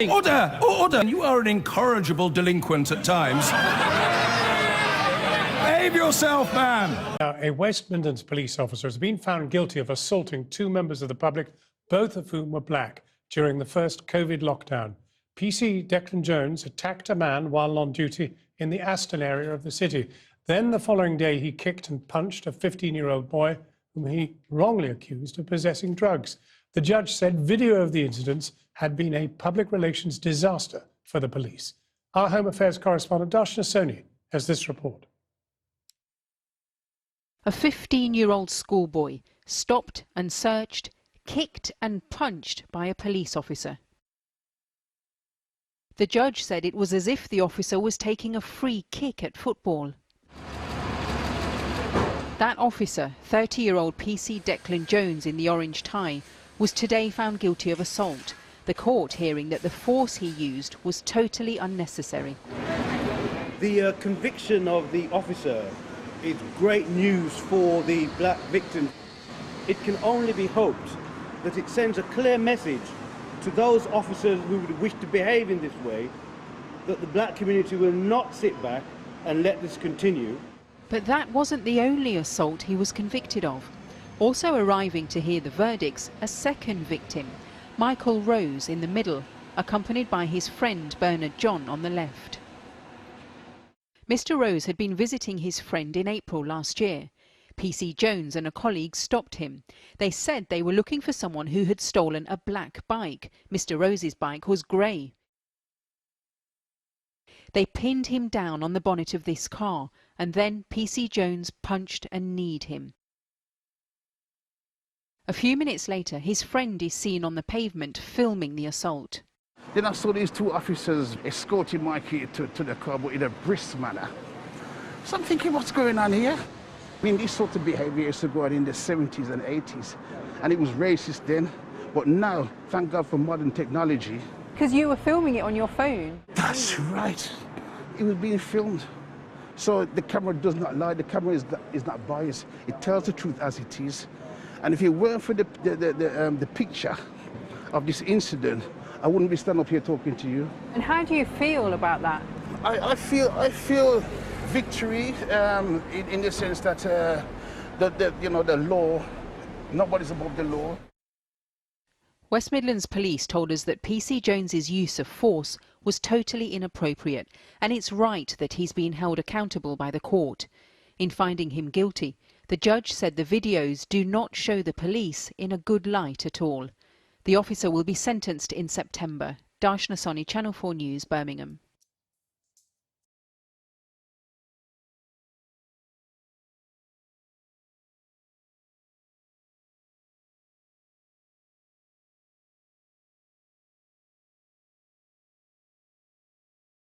Order! Order! You are an incorrigible delinquent at times. Behave yourself, man! A West Midlands police officer has been found guilty of assaulting two members of the public, both of whom were black, during the first COVID lockdown. PC Declan Jones attacked a man while on duty in the Aston area of the city. Then the following day, he kicked and punched a 15-year-old boy whom he wrongly accused of possessing drugs. The judge said video of the incidents had been a public relations disaster for the police. Our Home Affairs correspondent Darshana Soni has this report. A 15-year-old schoolboy stopped and searched, kicked and punched by a police officer. The judge said it was as if the officer was taking a free kick at football. That officer, 30-year-old PC Declan Jones in the orange tie, was today found guilty of assault, the court hearing that the force he used was totally unnecessary. The conviction of the officer is great news for the black victim. It can only be hoped that it sends a clear message to those officers who would wish to behave in this way, that the black community will not sit back and let this continue. But that wasn't the only assault he was convicted of. Also arriving to hear the verdicts, a second victim, Michael Rose in the middle, accompanied by his friend Bernard John on the left. Mr. Rose had been visiting his friend in April last year. PC Jones and a colleague stopped him. They said they were looking for someone who had stolen a black bike. Mr. Rose's bike was grey. They pinned him down on the bonnet of this car, and then PC Jones punched and kneed him. A few minutes later, his friend is seen on the pavement filming the assault. Then I saw these two officers escorting Mikey to the car, but in a brisk manner. So I'm thinking, what's going on here? I mean, this sort of behaviour used to go on in the 70s and 80s, and it was racist then. But now, thank God for modern technology. Because you were filming it on your phone? That's right. It was being filmed. So the camera does not lie. The camera is not biased. It tells the truth as it is. And if it weren't for the picture of this incident, I wouldn't be standing up here talking to you. And how do you feel about that? I feel victory in the sense that the law, nobody's above the law. West Midlands Police told us that PC Jones's use of force was totally inappropriate, and it's right that he's been held accountable by the court. In finding him guilty, the judge said the videos do not show the police in a good light at all. The officer will be sentenced in September. Darshana Soni, Channel 4 News, Birmingham.